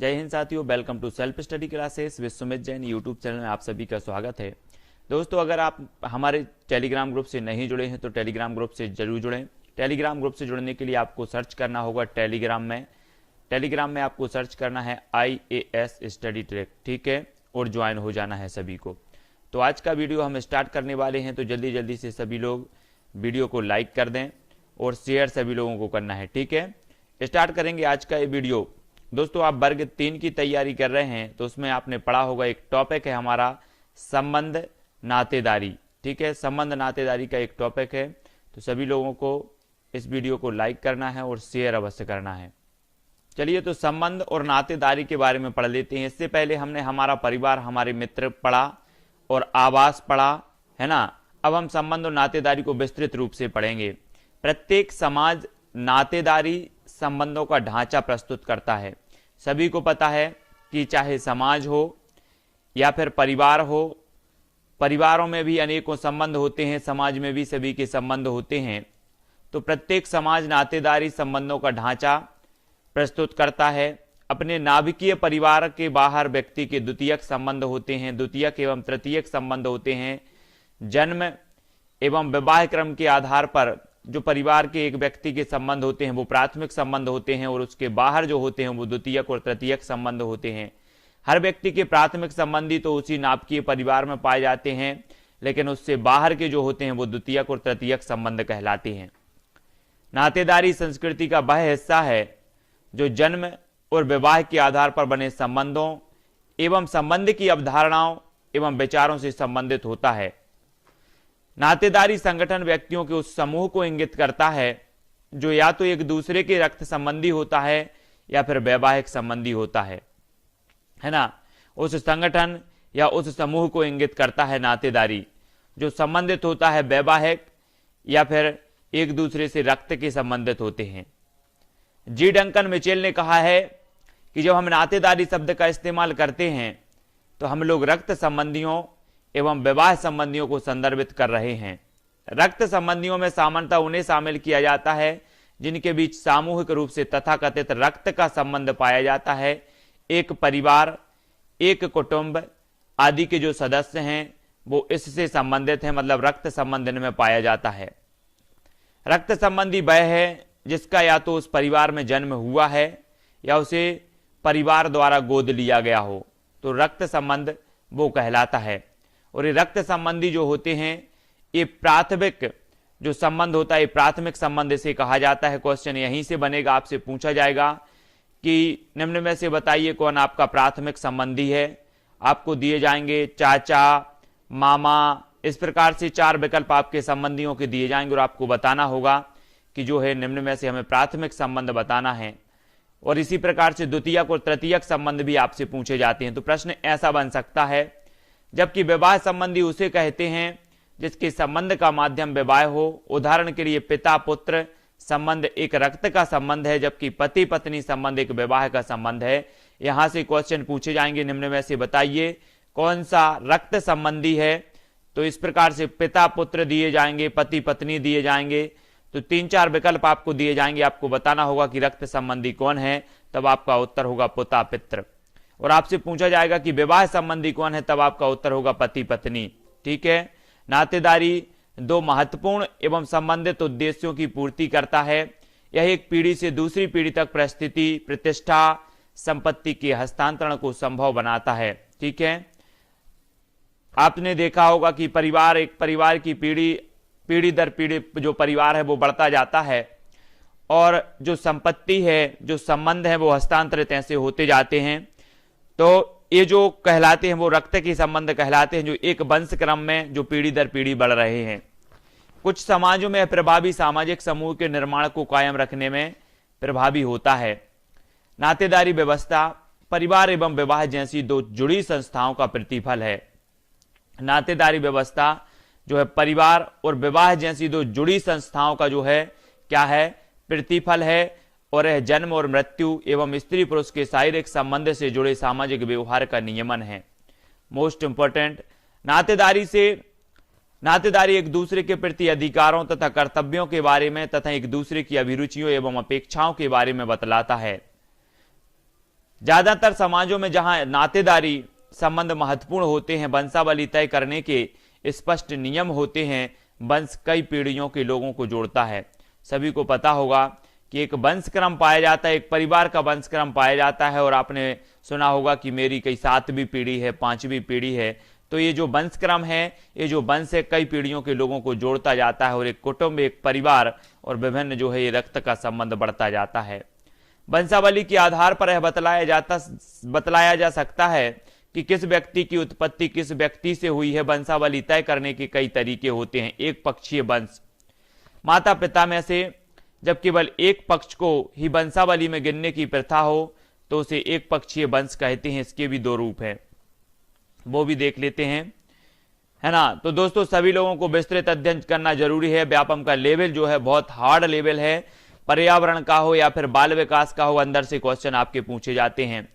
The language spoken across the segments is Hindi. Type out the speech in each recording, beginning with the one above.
जय हिंद साथियों, welcome to self study classes with Sumit Jain YouTube channel में आप सभी का स्वागत है। दोस्तों, अगर आप हमारे टेलीग्राम ग्रुप से नहीं जुड़े हैं तो टेलीग्राम ग्रुप से जरूर जुड़ें। टेलीग्राम ग्रुप से जुड़ने के लिए आपको सर्च करना होगा टेलीग्राम में आपको सर्च करना है IAS स्टडी ट्रैक, ठीक है, और ज्वाइन हो जाना है सभी को। तो आज का वीडियो हम स्टार्ट करने वाले हैं, तो जल्दी जल्दी से सभी लोग वीडियो को लाइक कर दें और शेयर सभी लोगों को करना है, ठीक है। स्टार्ट करेंगे आज का ये वीडियो। दोस्तों, आप वर्ग 3 की तैयारी कर रहे हैं तो उसमें आपने पढ़ा होगा, एक टॉपिक है हमारा संबंध नातेदारी, ठीक है। संबंध नातेदारी का एक टॉपिक है, तो सभी लोगों को इस वीडियो को लाइक करना है और शेयर अवश्य करना है। चलिए, तो संबंध और नातेदारी के बारे में पढ़ लेते हैं। इससे पहले हमने हमारा परिवार, हमारे मित्र पढ़ा और आवास पढ़ा, है ना। अब हम संबंध और नातेदारी को विस्तृत रूप से पढ़ेंगे। प्रत्येक समाज नातेदारी संबंधों का ढांचा प्रस्तुत करता है। सभी को पता है कि चाहे समाज हो या फिर परिवार हो, परिवारों में भी अनेकों संबंध होते हैं, समाज में भी सभी के संबंध होते हैं। तो प्रत्येक समाज नातेदारी संबंधों का ढांचा प्रस्तुत करता है। अपने नाभिकीय परिवार के बाहर व्यक्ति के द्वितीयक संबंध होते हैं, द्वितीयक एवं तृतीयक संबंध होते हैं। जन्म एवं विवाह क्रम के आधार पर जो परिवार के एक व्यक्ति के संबंध होते हैं वो प्राथमिक संबंध होते हैं, और उसके बाहर जो होते हैं वो द्वितीयक और तृतीयक संबंध होते हैं। हर व्यक्ति के प्राथमिक संबंधी तो उसी नाभिकीय परिवार में पाए जाते हैं, लेकिन उससे बाहर के जो होते हैं वो द्वितीयक और तृतीयक संबंध कहलाते हैं। नातेदारी संस्कृति का वह हिस्सा है जो जन्म और विवाह के आधार पर बने संबंधों एवं संबंध की अवधारणाओं एवं विचारों से संबंधित होता है। नातेदारी संगठन व्यक्तियों के उस समूह को इंगित करता है जो या तो एक दूसरे के रक्त संबंधी होता है या फिर वैवाहिक संबंधी होता है ना। उस संगठन या उस समूह को इंगित करता है नातेदारी जो संबंधित होता है वैवाहिक या फिर एक दूसरे से रक्त के संबंधित होते हैं। जी डंकन मिचेल ने कहा है कि जब हम नातेदारी शब्द का इस्तेमाल करते हैं तो हम लोग रक्त संबंधियों एवं विवाह संबंधियों को संदर्भित कर रहे हैं। रक्त संबंधियों में सामान्यतः उन्हें शामिल किया जाता है जिनके बीच सामूहिक रूप से तथाकथित रक्त का संबंध पाया जाता है। एक परिवार, एक कुटुंब आदि के जो सदस्य हैं वो इससे संबंधित हैं, मतलब रक्त संबंध में पाया जाता है। रक्त संबंधी वह है जिसका या तो उस परिवार में जन्म हुआ है या उसे परिवार द्वारा गोद लिया गया हो, तो रक्त संबंध वो कहलाता है। और ये रक्त संबंधी जो होते हैं, ये प्राथमिक जो संबंध होता है, प्राथमिक संबंध इसे कहा जाता है। क्वेश्चन यहीं से बनेगा, आपसे पूछा जाएगा कि निम्न में से बताइए कौन आपका प्राथमिक संबंधी है। आपको दिए जाएंगे चाचा, मामा, इस प्रकार से 4 विकल्प आपके संबंधियों के दिए जाएंगे और आपको बताना होगा कि जो है निम्न में से हमें प्राथमिक संबंध बताना है। और इसी प्रकार से द्वितीयक और तृतीयक संबंध भी आपसे पूछे जाते हैं। तो प्रश्न ऐसा बन सकता है, जबकि विवाह संबंधी उसे कहते हैं जिसके संबंध का माध्यम विवाह हो। उदाहरण के लिए पिता पुत्र संबंध एक रक्त का संबंध है, जबकि पति पत्नी संबंध एक विवाह का संबंध है। यहां से क्वेश्चन पूछे जाएंगे, निम्न में से बताइए कौन सा रक्त संबंधी है। तो इस प्रकार से पिता पुत्र दिए जाएंगे, पति पत्नी दिए जाएंगे, तो 3-4 विकल्प आपको दिए जाएंगे। आपको बताना होगा कि रक्त संबंधी कौन है, तब आपका उत्तर होगा पिता पित्र। और आपसे पूछा जाएगा कि विवाह संबंधी कौन है, तब आपका उत्तर होगा पति पत्नी, ठीक है। नातेदारी 2 महत्वपूर्ण एवं संबंधित उद्देश्यों की पूर्ति करता है। यह एक पीढ़ी से दूसरी पीढ़ी तक परिस्थिति, प्रतिष्ठा, संपत्ति के हस्तांतरण को संभव बनाता है, ठीक है। आपने देखा होगा कि परिवार, एक परिवार की पीढ़ी दर पीढ़ी जो परिवार है वो बढ़ता जाता है, और जो संपत्ति है, जो संबंध है वो हस्तांतरित ऐसे होते जाते हैं। तो ये जो कहलाते हैं वो रक्त के संबंध कहलाते हैं, जो एक वंश क्रम में जो पीढ़ी दर पीढ़ी बढ़ रहे हैं। कुछ समाजों में प्रभावी सामाजिक समूह के निर्माण को कायम रखने में प्रभावी होता है। नातेदारी व्यवस्था परिवार एवं विवाह जैसी 2 जुड़ी संस्थाओं का प्रतिफल है। नातेदारी व्यवस्था जो है परिवार और विवाह जैसी 2 जुड़ी संस्थाओं का जो है क्या है, प्रतिफल है। और यह जन्म और मृत्यु एवं स्त्री पुरुष के शारीरिक संबंध से जुड़े सामाजिक व्यवहार का नियमन है। मोस्ट इंपोर्टेंट, नातेदारी एक दूसरे के प्रति अधिकारों तथा कर्तव्यों के बारे में तथा एक दूसरे की अभिरुचियों एवं अपेक्षाओं के बारे में बतलाता है। ज्यादातर समाजों में जहां नातेदारी संबंध महत्वपूर्ण होते हैं, वंशावली तय करने के स्पष्ट नियम होते हैं, वंश कई पीढ़ियों के लोगों को जोड़ता है। सभी को पता होगा कि एक वंशक्रम पाया जाता है, एक परिवार का वंशक्रम पाया जाता है, और आपने सुना होगा कि मेरी कई 7वीं पीढ़ी है, 5वीं पीढ़ी है। तो ये जो वंशक्रम है, ये जो वंश है, कई पीढ़ियों के लोगों को जोड़ता जाता है, और एक कुटुंब, एक परिवार और विभिन्न जो है ये रक्त का संबंध बढ़ता जाता है। वंशावली के आधार पर यह बतलाया जा सकता है कि किस व्यक्ति की उत्पत्ति किस व्यक्ति से हुई है। वंशावली तय करने के कई तरीके होते हैं। एक पक्षीय वंश, माता पिता में से जब केवल एक पक्ष को ही वंशावली में गिनने की प्रथा हो तो उसे एक पक्षीय वंश कहते हैं। इसके भी 2 रूप हैं, वो भी देख लेते हैं, है ना। तो दोस्तों सभी लोगों को विस्तृत अध्ययन करना जरूरी है। व्यापम का लेवल जो है बहुत हार्ड लेवल है। पर्यावरण का हो या फिर बाल विकास का हो, अंदर से क्वेश्चन आपके पूछे जाते हैं।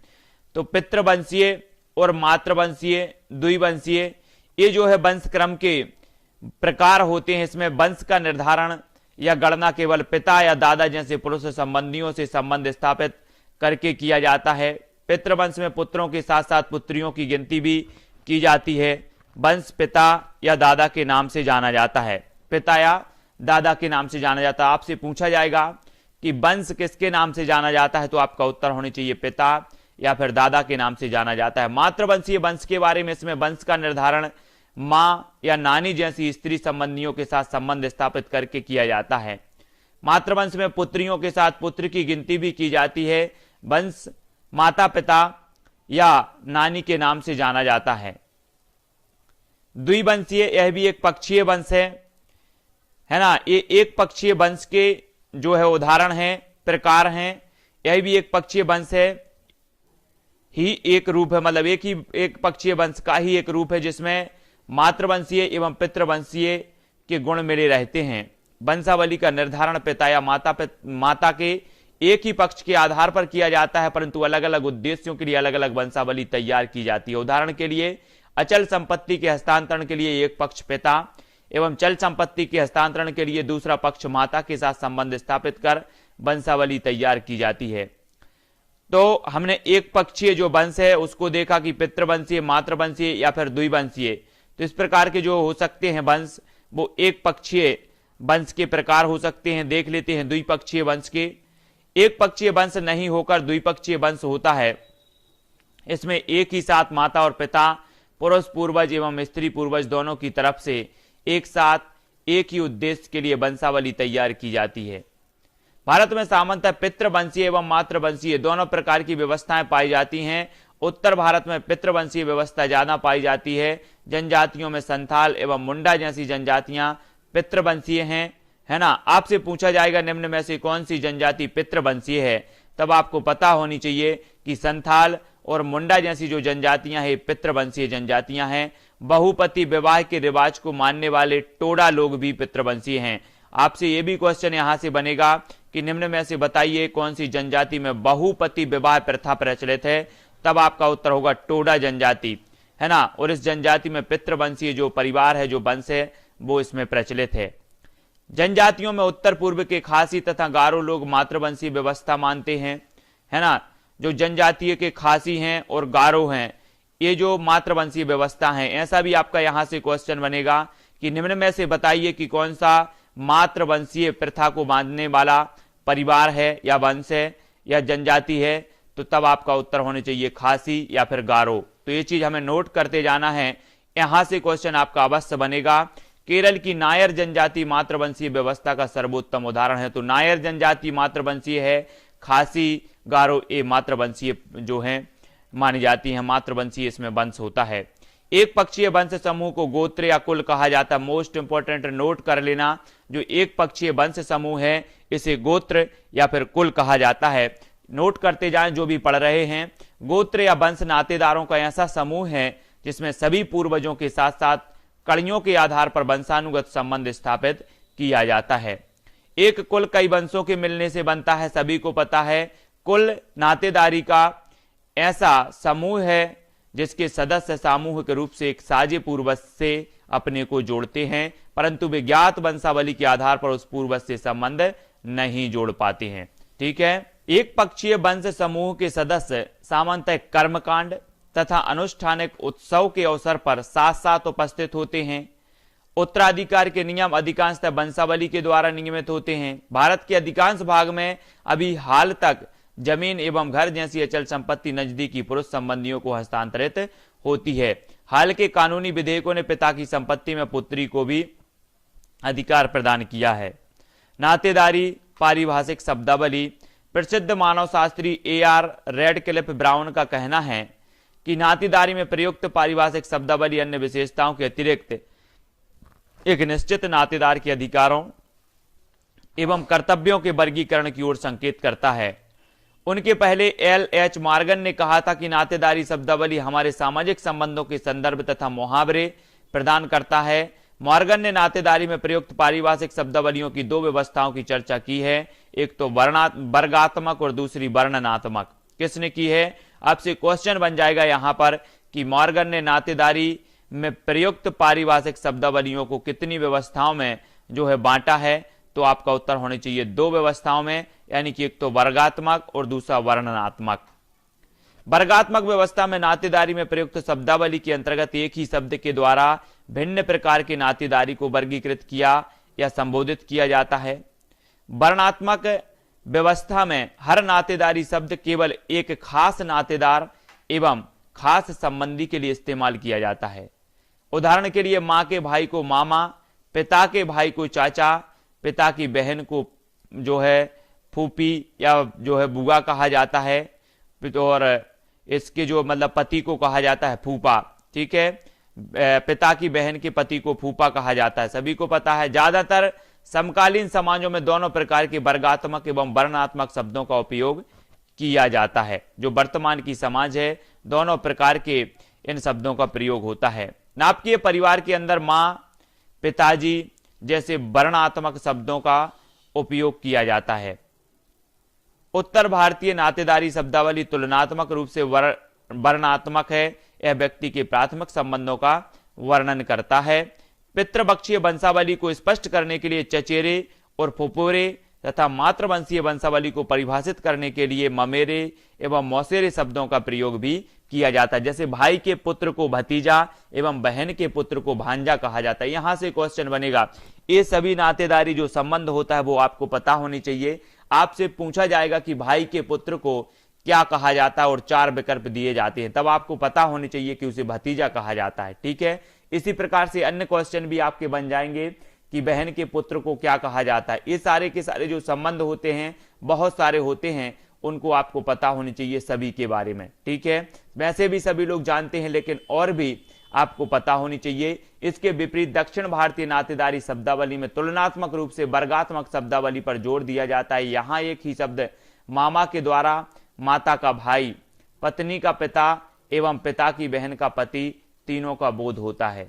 तो पितृवंशीय और मातृवंशीय, द्विवंशीय, ये जो है वंश क्रम के प्रकार होते हैं। इसमें वंश का निर्धारण या गणना केवल पिता या दादा जैसे पुरुष संबंधियों से संबंध स्थापित करके किया जाता है। पितृवंश में पुत्रों के साथ साथ पुत्रियों की गिनती भी की जाती है। वंश पिता या दादा के नाम से जाना जाता है, पिता या दादा के नाम से जाना जाता है। आपसे पूछा जाएगा कि वंश किसके नाम से जाना जाता है, तो आपका उत्तर होने चाहिए पिता या फिर दादा के नाम से जाना जाता है। मातृवंशीय वंश के बारे में, इसमें वंश का निर्धारण माँ या नानी जैसी स्त्री संबंधियों के साथ संबंध स्थापित करके किया जाता है। मातृवंश में पुत्रियों के साथ पुत्र की गिनती भी की जाती है। वंश माता पिता या नानी के नाम से जाना जाता है। द्विवंशीय, यह भी एक पक्षीय वंश है ना। ये एक पक्षीय वंश के जो है उदाहरण हैं, प्रकार हैं। यह भी एक पक्षीय वंश है, ही एक रूप है, मतलब एक पक्षीय वंश का ही एक रूप है जिसमें मातृवंशीय एवं पितृवंशीय के गुण मिले रहते हैं। वंशावली का निर्धारण पिता या माता के एक ही पक्ष के आधार पर किया जाता है, परंतु अलग अलग उद्देश्यों के लिए अलग अलग वंशावली तैयार की जाती है। उदाहरण के लिए अचल संपत्ति के हस्तांतरण के लिए एक पक्ष पिता एवं चल संपत्ति के हस्तांतरण के लिए दूसरा पक्ष माता के साथ संबंध स्थापित कर वंशावली तैयार की जाती है। तो हमने एक पक्षीय जो वंश है उसको देखा कि पितृवंशीय, मातृवंशीय या फिर द्विवंशीय। तो इस प्रकार के जो हो सकते हैं वंश, वो एक पक्षीय वंश के प्रकार हो सकते हैं। देख लेते हैं द्विपक्षीय वंश के। एक पक्षीय वंश नहीं होकर द्विपक्षीय वंश होता है। इसमें एक ही साथ माता और पिता, पुरुष पूर्वज एवं स्त्री पूर्वज दोनों की तरफ से एक साथ एक ही उद्देश्य के लिए वंशावली तैयार की जाती है। भारत में सामान्यतः पितृवंशीय एवं मातृवंशीय दोनों प्रकार की व्यवस्थाएं पाई जाती हैं। उत्तर भारत में पितृवंशीय व्यवस्था ज्यादा पाई जाती है। जनजातियों में संथाल एवं मुंडा जैसी जनजातियां पितृवंशीय हैं, है ना। आपसे पूछा जाएगा निम्न में से कौन सी जनजाति पितृवंशीय है, तब आपको पता होनी चाहिए कि संथाल और मुंडा जैसी जो जनजातियां हैं पितृवंशीय जनजातियां हैं। बहुपति विवाह के रिवाज को मानने वाले टोडा लोग भी पितृवंशीय हैं। आपसे ये भी क्वेश्चन यहां से बनेगा कि निम्न में से बताइए कौन सी जनजाति में बहुपति विवाह प्रथा प्रचलित है, तब आपका उत्तर होगा टोडा जनजाति, है ना। और इस जनजाति में पितृवंशीय जो परिवार है, जो वंश है, वो इसमें प्रचलित है। जनजातियों में उत्तर पूर्व के खासी तथा गारो लोग मातृवंशीय व्यवस्था मानते हैं, है ना। जो जनजातीय के खासी हैं और गारो हैं, ये जो मातृवंशीय व्यवस्था है। ऐसा भी आपका यहां से क्वेश्चन बनेगा कि निम्न में से बताइए कि कौन सा मातृवंशीय प्रथा को मानने वाला परिवार है या वंश है या जनजाति है, तो तब आपका उत्तर होने चाहिए खासी या फिर गारो। तो ये चीज हमें नोट करते जाना है, यहां से क्वेश्चन आपका अवश्य बनेगा। केरल की नायर जनजाति मातृवंशीय व्यवस्था का सर्वोत्तम उदाहरण है। तो नायर जनजाति मातृवंशीय है, खासी गारो ये मातृवंशीय जो है मानी जाती है। मातृवंशीय इसमें वंश होता है। एक पक्षीय वंश समूह को गोत्र या कुल कहा जाता है। मोस्ट इंपोर्टेंट नोट कर लेना, जो एक पक्षीय वंश समूह है इसे गोत्र या फिर कुल कहा जाता है। नोट करते जाएं जो भी पढ़ रहे हैं। गोत्र या वंश नातेदारों का ऐसा समूह है जिसमें सभी पूर्वजों के साथ साथ कड़ियों के आधार पर वंशानुगत संबंध स्थापित किया जाता है। एक कुल कई वंशों के मिलने से बनता है, सभी को पता है। कुल नातेदारी का ऐसा समूह है जिसके सदस्य सामूहिक रूप से एक साझे पूर्वज से अपने को जोड़ते हैं, परंतु वे ज्ञात वंशावली के आधार पर उस पूर्वज से संबंध नहीं जोड़ पाते हैं। ठीक है। एक पक्षीय वंश समूह के सदस्य सामान्यतः कर्मकांड तथा अनुष्ठानिक उत्सव के अवसर पर साथ साथ उपस्थित होते हैं। उत्तराधिकार के नियम अधिकांशतः वंशावली के द्वारा नियमित होते हैं। भारत के अधिकांश भाग में अभी हाल तक जमीन एवं घर जैसी अचल संपत्ति नजदीकी पुरुष संबंधियों को हस्तांतरित होती है। हाल के कानूनी विधेयकों ने पिता की संपत्ति में पुत्री को भी अधिकार प्रदान किया है। नातेदारी पारिभाषिक शब्दावली। प्रसिद्ध मानवशास्त्री AR रेडक्लिफ ब्राउन का कहना है कि नातेदारी में प्रयुक्त पारिभाषिक शब्दावली अन्य विशेषताओं के अतिरिक्त एक निश्चित नातेदार के अधिकारों एवं कर्तव्यों के वर्गीकरण की ओर संकेत करता है। उनके पहले LH मॉर्गन ने कहा था कि नातेदारी शब्दावली हमारे सामाजिक संबंधों के संदर्भ तथा मुहावरे प्रदान करता है। मॉर्गन ने नातेदारी में प्रयुक्त पारिभाषिक शब्दावलियों की दो व्यवस्थाओं की चर्चा की है, एक तो वर्गात्मक और दूसरी वर्णनात्मक। किसने की है? आपसे क्वेश्चन बन जाएगा यहां पर कि मॉर्गन ने नातेदारी में प्रयुक्त पारिभाषिक शब्दावलियों को कितनी व्यवस्थाओं में जो है बांटा है, तो आपका उत्तर होने चाहिए दो व्यवस्थाओं में, यानी कि एक तो वर्गात्मक और दूसरा वर्णनात्मक। वर्गात्मक व्यवस्था में नातेदारी में प्रयुक्त शब्दावली के अंतर्गत एक ही शब्द के द्वारा भिन्न प्रकार की नातेदारी को वर्गीकृत किया या संबोधित किया जाता है। वर्णनात्मक व्यवस्था में हर नातेदारी शब्द केवल एक खास नातेदार एवं खास संबंधी के लिए इस्तेमाल किया जाता है। उदाहरण के लिए मां के भाई को मामा, पिता के भाई को चाचा, पिता की बहन को जो है फूफी या जो है बुआ कहा जाता है, और इसके जो मतलब पति को कहा जाता है फूफा। ठीक है, पिता की बहन के पति को फूफा कहा जाता है, सभी को पता है। ज्यादातर समकालीन समाजों में दोनों प्रकार के वर्गात्मक एवं वर्णनात्मक शब्दों का उपयोग किया जाता है। जो वर्तमान की समाज है, दोनों प्रकार के इन शब्दों का प्रयोग होता है। नाटकीय परिवार के अंदर मां, पिताजी जैसे वर्णात्मक शब्दों का उपयोग किया जाता है। उत्तर भारतीय नातेदारी शब्दावली तुलनात्मक रूप से वर्णनात्मक है। यह व्यक्ति के प्राथमिक संबंधों का वर्णन करता है। पितृपक्षीय वंशावली को स्पष्ट करने के लिए चचेरे और फुफेरे तथा मातृवंशीय वंशावली को परिभाषित करने के लिए ममेरे एवं मौसेरे शब्दों का प्रयोग भी किया जाता है। जैसे भाई के पुत्र को भतीजा एवं बहन के पुत्र को भांजा कहा जाता है। यहां से क्वेश्चन बनेगा, ये सभी नातेदारी जो संबंध होता है वो आपको पता होनी चाहिए। आपसे पूछा जाएगा कि भाई के पुत्र को क्या कहा जाता है और 4 विकल्प दिए जाते हैं, तब आपको पता होनी चाहिए कि उसे भतीजा कहा जाता है। ठीक है, इसी प्रकार से अन्य क्वेश्चन भी आपके बन जाएंगे कि बहन के पुत्र को क्या कहा जाता है। ये सारे के सारे जो संबंध होते हैं, बहुत सारे होते हैं, उनको आपको पता होनी चाहिए सभी के बारे में। ठीक है, वैसे भी सभी लोग जानते हैं, लेकिन और भी आपको पता होनी चाहिए। इसके विपरीत दक्षिण भारतीय नातेदारी शब्दावली में तुलनात्मक रूप से वर्गात्मक शब्दावली पर जोर दिया जाता है। यहां एक ही शब्द मामा के द्वारा माता का भाई, पत्नी का पिता एवं पिता की बहन का पति, तीनों का बोध होता है।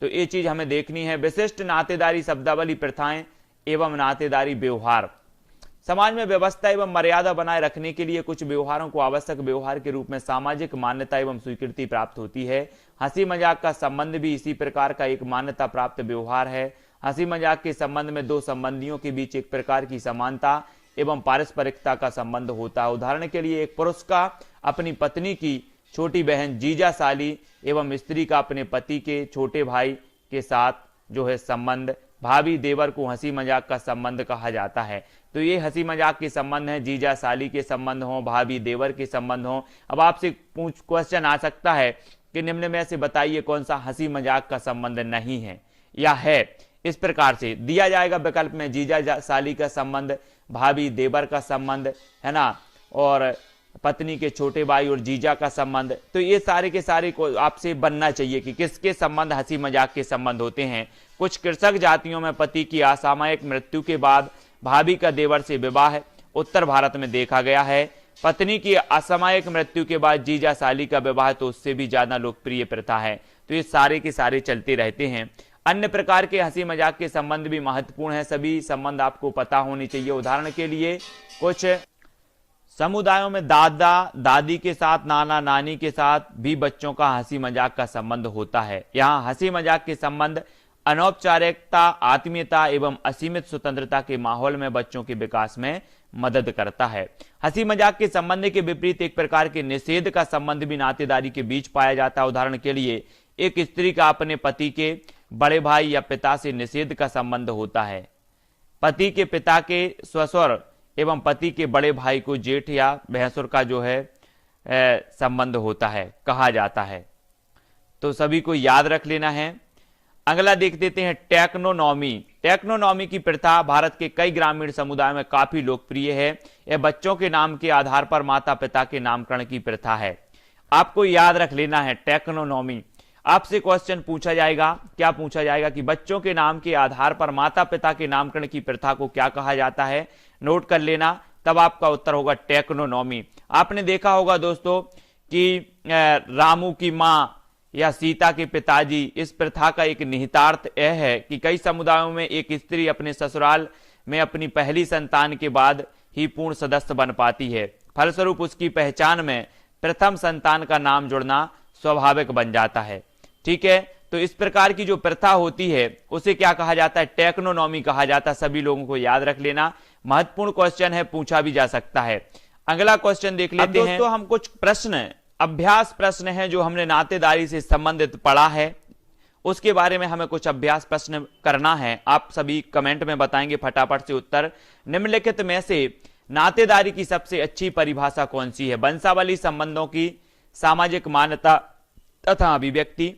तो ये चीज हमें देखनी है। विशिष्ट नातेदारी शब्दावली प्रथाएं एवं नातेदारी व्यवहार। समाज में व्यवस्था एवं मर्यादा बनाए रखने के लिए कुछ व्यवहारों को आवश्यक व्यवहार के रूप में सामाजिक मान्यता एवं स्वीकृति प्राप्त होती है। हंसी मजाक का संबंध भी इसी प्रकार का एक मान्यता प्राप्त व्यवहार है। हंसी मजाक के संबंध में दो संबंधियों के बीच एक प्रकार की समानता एवं पारस्परिकता का संबंध होता है। उदाहरण के लिए एक पुरुष का अपनी पत्नी की छोटी बहन जीजा साली एवं स्त्री का अपने पति के छोटे भाई के साथ जो है संबंध, भाभी देवर को हंसी मजाक का संबंध कहा जाता है। तो ये हंसी मजाक के संबंध है, जीजा साली के संबंध हो, भाभी देवर के संबंध हो। अब आपसे क्वेश्चन आ सकता है कि निम्न में से बताइए कौन सा हंसी मजाक का संबंध नहीं है या है। इस प्रकार से दिया जाएगा विकल्प में जीजा साली का संबंध, भाभी देवर का संबंध, है ना, और पत्नी के छोटे भाई और जीजा का संबंध। तो ये सारे के सारे को आपसे बनना चाहिए कि किसके संबंध हंसी मजाक के संबंध होते हैं। कुछ कृषक जातियों में पति की असामयिक मृत्यु के बाद भाभी का देवर से विवाह उत्तर भारत में देखा गया है। पत्नी की असामयिक मृत्यु के बाद जीजा साली का विवाह तो उससे भी ज्यादा लोकप्रिय प्रथा है। तो ये सारे के सारे चलते रहते हैं। अन्य प्रकार के हंसी मजाक के संबंध भी महत्वपूर्ण है। सभी संबंध आपको पता होनी चाहिए। उदाहरण के लिए कुछ समुदायों में दादा दादी के साथ, नाना नानी के साथ भी बच्चों का हंसी मजाक का संबंध होता है। यहाँ हंसी मजाक के संबंध अनौपचारिकता, आत्मीयता एवं असीमित स्वतंत्रता के माहौल में बच्चों के विकास में मदद करता है। हंसी मजाक के संबंध के विपरीत एक प्रकार के निषेध का संबंध भी नातेदारी के बीच पाया जाता है। उदाहरण के लिए एक स्त्री का अपने पति के बड़े भाई या पिता से निषेध का संबंध होता है। पति के पिता के ससुर एवं पति के बड़े भाई को जेठ या भैंसुर का जो है संबंध होता है, कहा जाता है। तो सभी को याद रख लेना है। अगला देख देते हैं टेक्नोनॉमी। टेक्नोनॉमी की प्रथा भारत के कई ग्रामीण समुदायों में काफी लोकप्रिय है। यह बच्चों के नाम के आधार पर माता पिता के नामकरण की प्रथा है। आपको याद रख लेना है टेक्नोनॉमी। आपसे क्वेश्चन पूछा जाएगा, क्या पूछा जाएगा कि बच्चों के नाम के आधार पर माता पिता के नामकरण की प्रथा को क्या कहा जाता है। नोट कर लेना, तब आपका उत्तर होगा टेक्नोनॉमी। आपने देखा होगा दोस्तों कि रामू की मां या सीता के पिताजी, इस प्रथा का एक निहितार्थ यह है कि कई समुदायों में एक स्त्री अपने ससुराल में अपनी पहली संतान के बाद ही पूर्ण सदस्य बन पाती है। फलस्वरूप उसकी पहचान में प्रथम संतान का नाम जुड़ना स्वाभाविक बन जाता है। ठीक है, तो इस प्रकार की जो प्रथा होती है उसे क्या कहा जाता है, टेक्नोनॉमी कहा जाता है। सभी लोगों को याद रख लेना, महत्वपूर्ण क्वेश्चन है, पूछा भी जा सकता है। अगला क्वेश्चन देख लेते हैं। दोस्तों हम कुछ प्रश्न, अभ्यास प्रश्न है जो हमने नातेदारी से संबंधित पढ़ा है, उसके बारे में हमें कुछ अभ्यास प्रश्न करना है। आप सभी कमेंट में बताएंगे फटाफट से उत्तर। निम्नलिखित में से नातेदारी की सबसे अच्छी परिभाषा कौन सी है। वंशावली संबंधों की सामाजिक मान्यता तथा अभिव्यक्ति,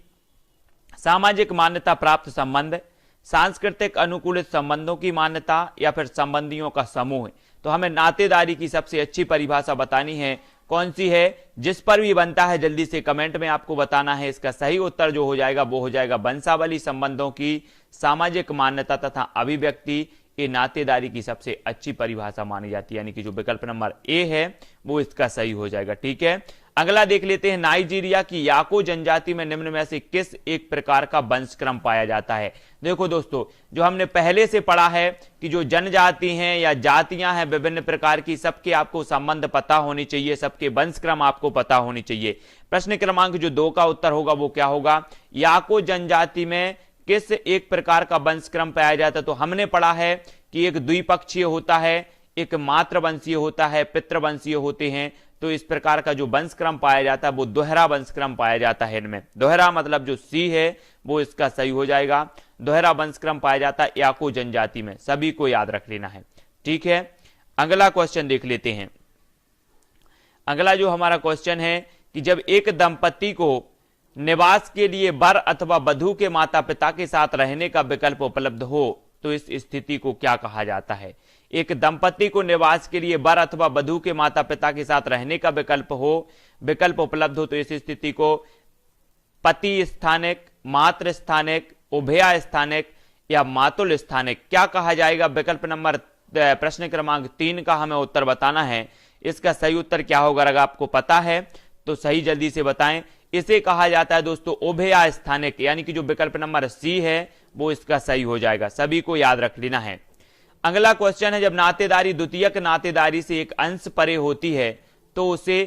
सामाजिक मान्यता प्राप्त संबंध, सांस्कृतिक अनुकूलित संबंधों की मान्यता या फिर संबंधियों का समूह। तो हमें नातेदारी की सबसे अच्छी परिभाषा बतानी है, कौन सी है। जिस पर भी बनता है जल्दी से कमेंट में आपको बताना है। इसका सही उत्तर जो हो जाएगा वो हो जाएगा वंशावली संबंधों की सामाजिक मान्यता तथा अभिव्यक्ति। ये नातेदारी की सबसे अच्छी परिभाषा मानी जाती है, यानी कि जो विकल्प नंबर ए है वो इसका सही हो जाएगा। ठीक है, अगला देख लेते हैं। नाइजीरिया की याको जनजाति में निम्न में से किस एक प्रकार का वंशक्रम पाया जाता है। देखो दोस्तों, जो हमने पहले से पढ़ा है कि जो जनजाति हैं या जातियां हैं विभिन्न प्रकार की, सबके आपको संबंध पता होनी चाहिए, सबके वंशक्रम आपको पता होनी चाहिए। प्रश्न क्रमांक जो 2 का उत्तर होगा वो क्या होगा, याको जनजाति में किस एक प्रकार का वंशक्रम पाया जाता है। तो हमने पढ़ा है कि एक द्विपक्षीय होता है, एक मातृवंशीय होता है, पितृवंशीय होते हैं। तो इस प्रकार का जो वंशक्रम पाया जाता है वो दोहरा वंशक्रम पाया जाता है। इनमें दोहरा मतलब जो सी है वो इसका सही हो जाएगा। दोहरा वंशक्रम पाया जाता है याको जनजाति में, सभी को याद रख लेना है। ठीक है, अगला क्वेश्चन देख लेते हैं। अगला जो हमारा क्वेश्चन है कि जब एक दंपति को निवास के लिए वर अथवा वधू के माता पिता के साथ रहने का विकल्प उपलब्ध हो तो इस स्थिति को क्या कहा जाता है। एक दंपति को निवास के लिए वर अथवा वधू के माता पिता के साथ रहने का विकल्प उपलब्ध हो तो इस स्थिति को पति स्थानिक, मातृ स्थानिक, उभया स्थानिक या मातुल स्थानिक क्या कहा जाएगा। विकल्प नंबर प्रश्न क्रमांक 3 का हमें उत्तर बताना है। इसका सही उत्तर क्या होगा, अगर आपको पता है तो सही जल्दी से बताएं। इसे कहा जाता है दोस्तों उभया स्थानिक, यानी कि जो विकल्प नंबर सी है वो इसका सही हो जाएगा। सभी को याद रख लेना है। अगला क्वेश्चन है, जब नातेदारी द्वितीयक नातेदारी से एक अंश परे होती है तो उसे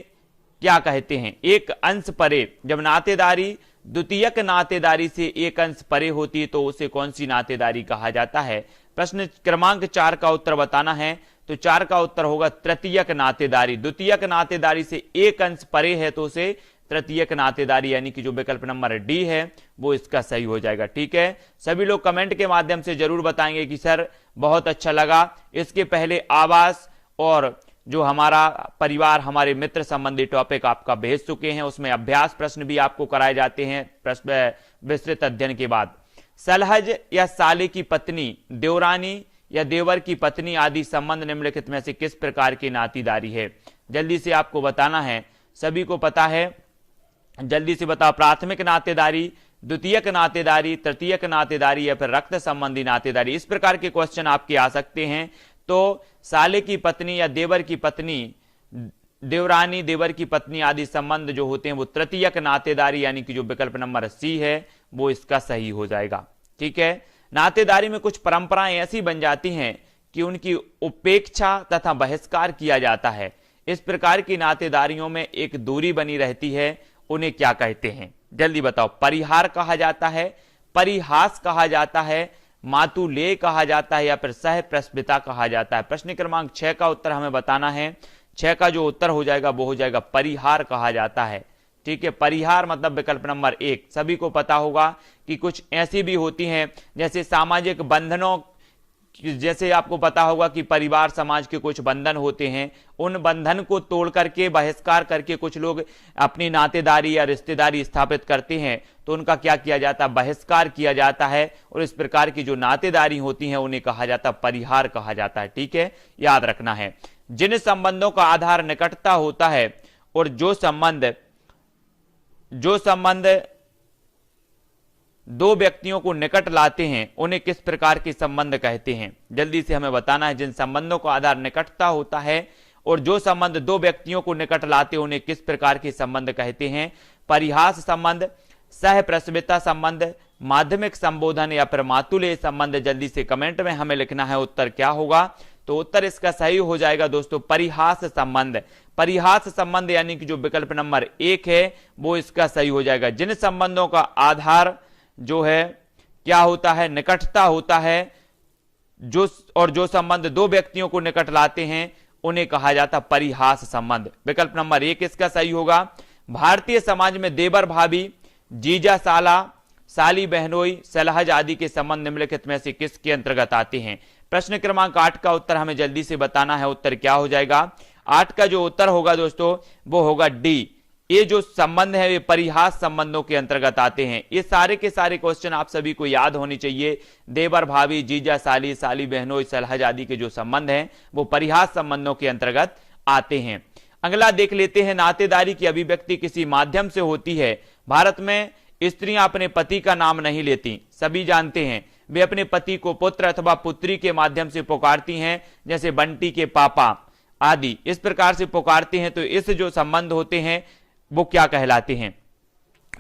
क्या कहते हैं। एक अंश परे, जब नातेदारी द्वितीयक नातेदारी से एक अंश परे होती है तो उसे कौन सी नातेदारी कहा जाता है। प्रश्न क्रमांक 4 का उत्तर बताना है। तो 4 का उत्तर होगा तृतीयक नातेदारी। द्वितीयक नातेदारी से एक अंश परे है तो उसे तृतीयक नातेदारी, यानी कि जो विकल्प नंबर डी है वो इसका सही हो जाएगा। ठीक है, सभी लोग कमेंट के माध्यम से जरूर बताएंगे कि सर बहुत अच्छा लगा। इसके पहले आवास और जो हमारा परिवार, हमारे मित्र संबंधी टॉपिक आपका भेज चुके हैं, उसमें अभ्यास प्रश्न भी आपको कराए जाते हैं प्रश्न विस्तृत अध्ययन के बाद। सलहज या साले की पत्नी, देवरानी या देवर की पत्नी आदि संबंध निम्नलिखित में से किस प्रकार की नातेदारी है। जल्दी से आपको बताना है, सभी को पता है, जल्दी से बताओ। प्राथमिक नातेदारी, द्वितीयक नातेदारी, तृतीयक नातेदारी या फिर रक्त संबंधी नातेदारी। इस प्रकार के क्वेश्चन आपके आ सकते हैं। तो साले की पत्नी या देवर की पत्नी, देवरानी, देवर की पत्नी आदि संबंध जो होते हैं वो तृतीयक नातेदारी, यानी कि जो विकल्प नंबर सी है वो इसका सही हो जाएगा। ठीक है, नातेदारी में कुछ परंपराएं ऐसी बन जाती हैं कि उनकी उपेक्षा तथा बहिष्कार किया जाता है। इस प्रकार की नातेदारियों में एक दूरी बनी रहती है, उन्हें क्या कहते हैं। जल्दी बताओ। परिहार कहा जाता है, परिहास कहा जाता है, मातुलेय कहा जाता है या फिर सह प्रस्मिता कहा जाता है। प्रश्न क्रमांक 6 का उत्तर हमें बताना है। 6 का जो उत्तर हो जाएगा वो हो जाएगा परिहार कहा जाता है। ठीक है, परिहार मतलब विकल्प नंबर 1। सभी को पता होगा कि कुछ ऐसी भी होती हैं जैसे सामाजिक बंधनों, जैसे आपको पता होगा कि परिवार समाज के कुछ बंधन होते हैं, उन बंधन को तोड़ करके बहिष्कार करके कुछ लोग अपनी नातेदारी या रिश्तेदारी स्थापित करते हैं, तो उनका क्या किया जाता है, बहिष्कार किया जाता है। और इस प्रकार की जो नातेदारी होती हैं उन्हें कहा जाता है परिहार कहा जाता है। ठीक है, याद रखना है। जिन संबंधों का आधार निकटता होता है और जो संबंध दो व्यक्तियों को निकट लाते हैं उन्हें किस प्रकार के संबंध कहते हैं? जल्दी से हमें बताना है। जिन संबंधों का आधार निकटता होता है और जो संबंध दो व्यक्तियों को निकट लाते हैं उन्हें किस प्रकार के संबंध कहते हैं? परिहास संबंध, सह प्रस्मिता संबंध, माध्यमिक संबोधन या फिर मातुलेय संबंध। जल्दी से कमेंट में हमें लिखना है उत्तर क्या होगा। तो उत्तर इसका सही हो जाएगा दोस्तों परिहास संबंध। परिहास संबंध यानी कि जो विकल्प नंबर 1 है वो इसका सही हो जाएगा। जिन संबंधों का आधार जो है क्या होता है, निकटता होता है, जो संबंध दो व्यक्तियों को निकट लाते हैं उन्हें कहा जाता परिहास संबंध। विकल्प नंबर 1 इसका सही होगा। भारतीय समाज में देवर भाभी, जीजा साला, साली बहनोई, सलहज आदि के संबंध निम्नलिखित में से किसके अंतर्गत आते हैं? प्रश्न क्रमांक 8 का उत्तर हमें जल्दी से बताना है। उत्तर क्या हो जाएगा? 8 का जो उत्तर होगा दोस्तों वो होगा डी। ये जो संबंध है ये परिहास संबंधों के अंतर्गत आते हैं। ये सारे के सारे क्वेश्चन आप सभी को याद होने चाहिए। देवर भाभी, जीजा साली, साली बहनोई, सलहज आदि के जो संबंध हैं वो परिहास संबंधों के अंतर्गत आते हैं। अगला देख लेते हैं। नातेदारी की अभिव्यक्ति किसी माध्यम से होती है। भारत में स्त्रियां अपने पति का नाम नहीं लेती, सभी जानते हैं। वे अपने पति को पुत्र अथवा पुत्री के माध्यम से पुकारती हैं, जैसे बंटी के पापा आदि इस प्रकार से पुकारते हैं। तो इस जो संबंध होते हैं वो क्या कहलाते हैं?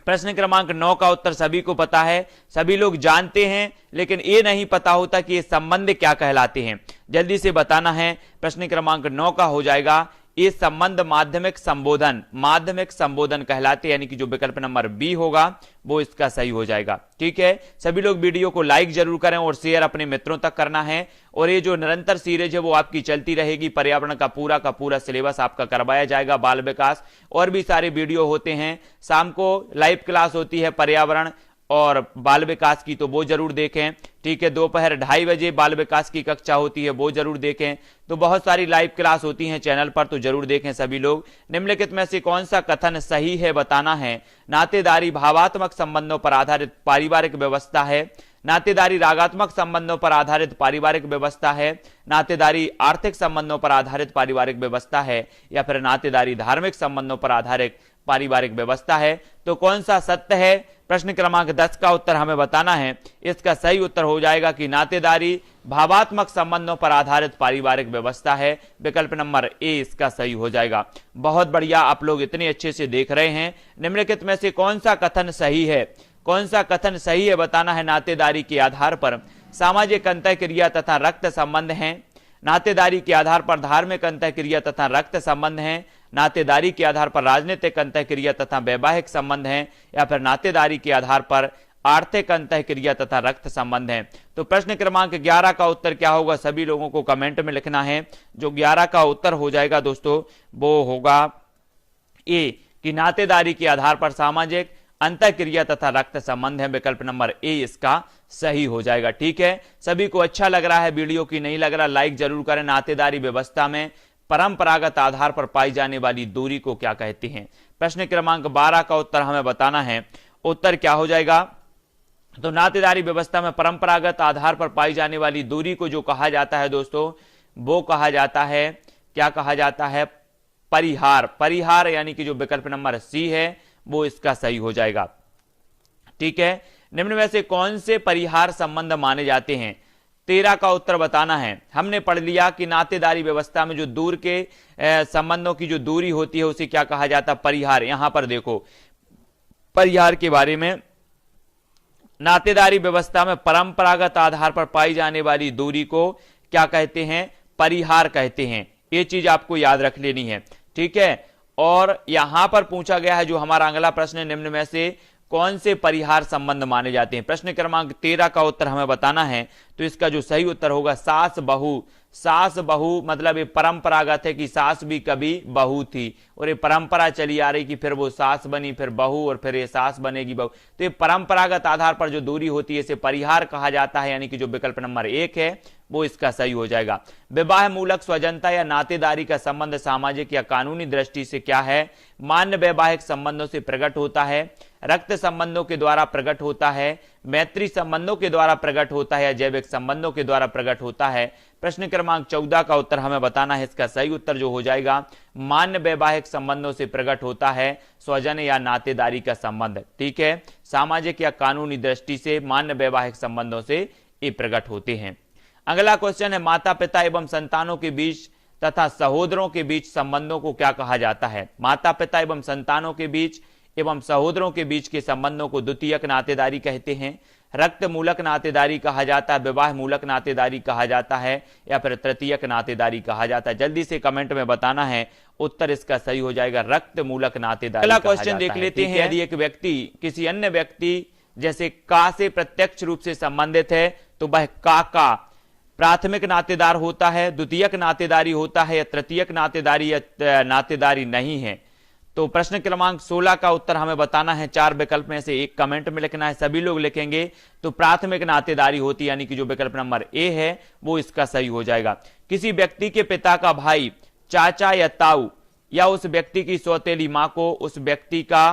प्रश्न क्रमांक 9 का उत्तर सभी को पता है, सभी लोग जानते हैं, लेकिन ये नहीं पता होता कि ये संबंध क्या कहलाते हैं। जल्दी से बताना है। प्रश्न क्रमांक 9 का हो जाएगा ये संबंध माध्यमिक संबोधन कहलाते, यानी कि जो विकल्प नंबर बी होगा वो इसका सही हो जाएगा। ठीक है, सभी लोग वीडियो को लाइक जरूर करें और शेयर अपने मित्रों तक करना है। और ये जो निरंतर सीरीज है वो आपकी चलती रहेगी। पर्यावरण का पूरा सिलेबस आपका करवाया जाएगा। बाल विकास और भी सारे वीडियो होते हैं। शाम को लाइव क्लास होती है पर्यावरण और बाल विकास की, तो वो जरूर देखें। ठीक है, दोपहर 2:30 बजे बाल विकास की कक्षा होती है, वो जरूर देखें। तो बहुत सारी लाइव क्लास होती हैं चैनल पर, तो जरूर देखें सभी लोग। निम्नलिखित में से कौन सा कथन सही है बताना है। नातेदारी भावात्मक संबंधों पर आधारित पारिवारिक व्यवस्था है, नातेदारी रागात्मक संबंधों पर आधारित पारिवारिक व्यवस्था है, नातेदारी आर्थिक संबंधों पर आधारित पारिवारिक व्यवस्था है, या फिर नातेदारी धार्मिक संबंधों पर आधारित पारिवारिक व्यवस्था है। तो कौन सा सत्य है? प्रश्न क्रमांक 10 का उत्तर हमें बताना है। इसका सही उत्तर हो जाएगा कि नातेदारी भावात्मक संबंधों पर आधारित पारिवारिक व्यवस्था है। विकल्प नंबर ए इसका सही हो जाएगा। बहुत बढ़िया, आप लोग इतने अच्छे से देख रहे हैं। निम्नलिखित में से कौन सा कथन सही है? कौन सा कथन सही है बताना है। नातेदारी के आधार पर सामाजिक अंतःक्रिया तथा रक्त संबंध हैं, नातेदारी के आधार पर धार्मिक अंतःक्रिया तथा रक्त संबंध हैं, नातेदारी के आधार पर राजनीतिक अंतःक्रिया तथा वैवाहिक संबंध हैं, या फिर नातेदारी के आधार पर आर्थिक अंतःक्रिया तथा रक्त संबंध हैं। तो प्रश्न क्रमांक 11 का उत्तर क्या होगा? सभी लोगों को कमेंट में लिखना है। जो 11 का उत्तर हो जाएगा दोस्तों वो होगा ए, कि नातेदारी के आधार पर सामाजिक अंतःक्रिया तथा रक्त संबंध है। विकल्प नंबर ए इसका सही हो जाएगा। ठीक है, सभी को अच्छा लग रहा है वीडियो की नहीं लग रहा लाइक जरूर करें। नातेदारी व्यवस्था में परंपरागत आधार पर पाई जाने वाली दूरी को क्या कहते हैं? प्रश्न क्रमांक 12 का उत्तर हमें बताना है। उत्तर क्या हो जाएगा? तो नातेदारी व्यवस्था में परंपरागत आधार पर पाई जाने वाली दूरी को जो कहा जाता है दोस्तों वो कहा जाता है, क्या कहा जाता है? परिहार। परिहार यानी कि जो विकल्प नंबर सी है वो इसका सही हो जाएगा। ठीक है, निम्न में से कौन से परिहार संबंध माने जाते हैं? 13 का उत्तर बताना है। हमने पढ़ लिया कि नातेदारी व्यवस्था में जो दूर के संबंधों की जो दूरी होती है उसे क्या कहा जाता है? परिहार। यहां पर देखो परिहार के बारे में, नातेदारी व्यवस्था में परंपरागत आधार पर पाई जाने वाली दूरी को क्या कहते हैं? परिहार कहते हैं। ये चीज आपको याद रख लेनी है। ठीक है, और यहां पर पूछा गया है जो हमारा अगला प्रश्न है निम्न में से कौन से परिहार संबंध माने जाते हैं। प्रश्न क्रमांक 13 का उत्तर हमें बताना है, तो इसका जो सही उत्तर होगा सास बहू। सास बहू मतलब ये परंपरागत है कि सास भी कभी बहू थी और ये परंपरा चली आ रही कि फिर वो सास बनी, फिर बहू, और फिर ये सास बनेगी बहू। तो ये परंपरागत आधार पर जो दूरी होती है इसे परिहार कहा जाता है, यानी कि जो विकल्प नंबर 1 है वो इसका सही हो जाएगा। विवाह मूलक स्वजनता या नातेदारी का संबंध सामाजिक या कानूनी दृष्टि से क्या है? मान्य वैवाहिक संबंधों से प्रकट होता है, रक्त संबंधों के द्वारा प्रकट होता है, मैत्री संबंधों के द्वारा प्रकट होता है या जैविक संबंधों के द्वारा प्रकट होता है। प्रश्न क्रमांक 14 का उत्तर हमें बताना है, इसका सही उत्तर जो हो जाएगा मान्य वैवाहिक संबंधों से प्रकट होता है, स्वजन या नातेदारी का संबंध। ठीक है, सामाजिक या कानूनी दृष्टि से मान्य वैवाहिक संबंधों से ये प्रकट होते हैं। अगला क्वेश्चन है, माता पिता एवं संतानों के बीच तथा सहोदरों के बीच संबंधों को क्या कहा जाता है? माता पिता एवं संतानों के बीच एवं सहोदरों के बीच के संबंधों को द्वितीयक नातेदारी कहते हैं, रक्त मूलक नातेदारी कहा जाता है, विवाह मूलक नातेदारी कहा जाता है या फिर तृतीयक नातेदारी कहा जाता है। जल्दी से कमेंट में बताना है, उत्तर इसका सही हो जाएगा रक्त मूलक नातेदारी। अगला क्वेश्चन देख लेते हैं, यदि एक व्यक्ति किसी अन्य व्यक्ति जैसे का से प्रत्यक्ष रूप से संबंधित है तो वह का प्राथमिक नातेदार होता है, द्वितीयक नातेदारी होता है या तृतीयक नातेदारी या नातेदारी नहीं है। तो प्रश्न क्रमांक 16 का उत्तर हमें बताना है, 4 विकल्प में से एक कमेंट में लिखना है, सभी लोग लिखेंगे तो प्राथमिक नातेदारी होती है, यानी कि जो विकल्प नंबर ए है वो इसका सही हो जाएगा। किसी व्यक्ति के पिता का भाई, चाचा या ताऊ या उस व्यक्ति की सौतेली मां को उस व्यक्ति का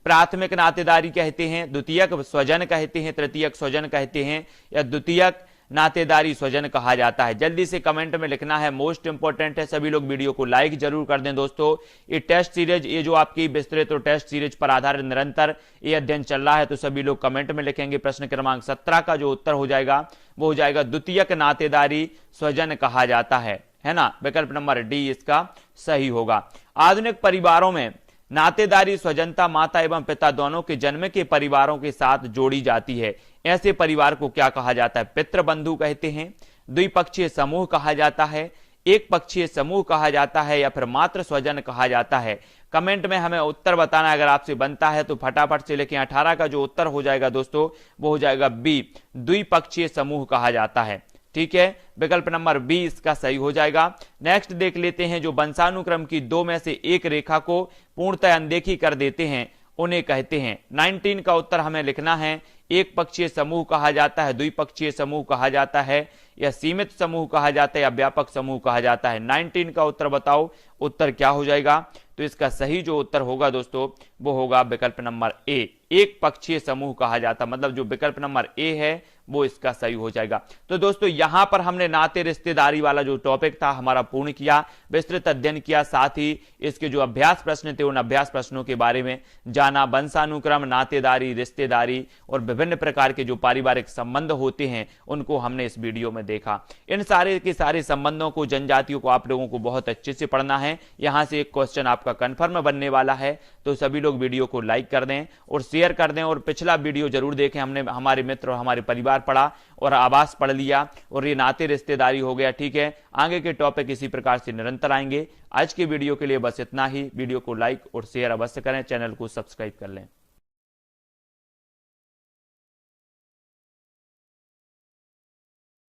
प्राथमिक नातेदारी कहते हैं, द्वितीयक स्वजन कहते हैं, तृतीयक स्वजन कहते हैं या द्वितीयक नातेदारी स्वजन कहा जाता है। जल्दी से कमेंट में लिखना है, मोस्ट इंपोर्टेंट है। सभी लोग वीडियो को लाइक जरूर कर दें दोस्तों। ये टेस्ट सीरीज, ये जो आपकी विस्तृत और टेस्ट सीरीज पर आधारित निरंतर ये अध्ययन चल रहा है, तो सभी लोग कमेंट में लिखेंगे। प्रश्न क्रमांक 17 का जो उत्तर हो जाएगा वो हो जाएगा द्वितीयक नातेदारी स्वजन कहा जाता है ना। विकल्प नंबर डी इसका सही होगा। आधुनिक परिवारों में नातेदारी स्वजनता माता एवं पिता दोनों के जन्म के परिवारों के साथ जोड़ी जाती है। ऐसे परिवार को क्या कहा जाता है? पितृबंधु कहते हैं, द्विपक्षीय समूह कहा जाता है, एक पक्षीय समूह कहा जाता है या फिर मातृ स्वजन कहा जाता है। कमेंट में हमें उत्तर बताना है, अगर आपसे बनता है तो फटाफट से लिखें। 18 का जो उत्तर हो जाएगा दोस्तों वो हो जाएगा बी, द्विपक्षीय समूह कहा जाता है। ठीक है, विकल्प नंबर बी इसका सही हो जाएगा। नेक्स्ट देख लेते हैं, जो वंशानुक्रम की 2 में से एक रेखा को पूर्णतः अनदेखी कर देते हैं उन्हें कहते हैं। 19 का उत्तर हमें लिखना है, एक पक्षीय समूह कहा जाता है, द्विपक्षीय समूह कहा जाता है या सीमित समूह कहा जाता है या व्यापक समूह कहा जाता है। 19 का उत्तर बताओ, उत्तर क्या हो जाएगा? तो इसका सही जो उत्तर होगा दोस्तों वो होगा विकल्प नंबर ए, एक पक्षीय समूह कहा जाता, मतलब जो विकल्प नंबर ए है वो इसका सही हो जाएगा। तो दोस्तों यहां पर हमने नाते रिश्तेदारी वाला जो टॉपिक था हमारा पूर्ण किया, विस्तृत अध्ययन किया, साथ ही इसके जो अभ्यास प्रश्न थे उन अभ्यास प्रश्नों के बारे में जाना। वंशानुक्रम, नातेदारी, रिश्तेदारी और विभिन्न प्रकार के जो पारिवारिक संबंध होते हैं उनको हमने इस वीडियो में देखा। इन सारे के सारे संबंधों को, जनजातियों को आप लोगों को बहुत अच्छे से पढ़ना है। यहां से एक क्वेश्चन आपका कंफर्म बनने वाला है, तो सभी लोग वीडियो को लाइक कर दें और शेयर कर दें और पिछला वीडियो जरूर देखें। हमने हमारे मित्र और हमारे परिवार पढ़ा और आवास पढ़ लिया और ये नाते रिश्तेदारी हो गया। ठीक है, आगे के टॉपिक इसी प्रकार से निरंतर आएंगे। आज के वीडियो के लिए बस इतना ही। वीडियो को लाइक और शेयर अवश्य करें, चैनल को सब्सक्राइब कर लें।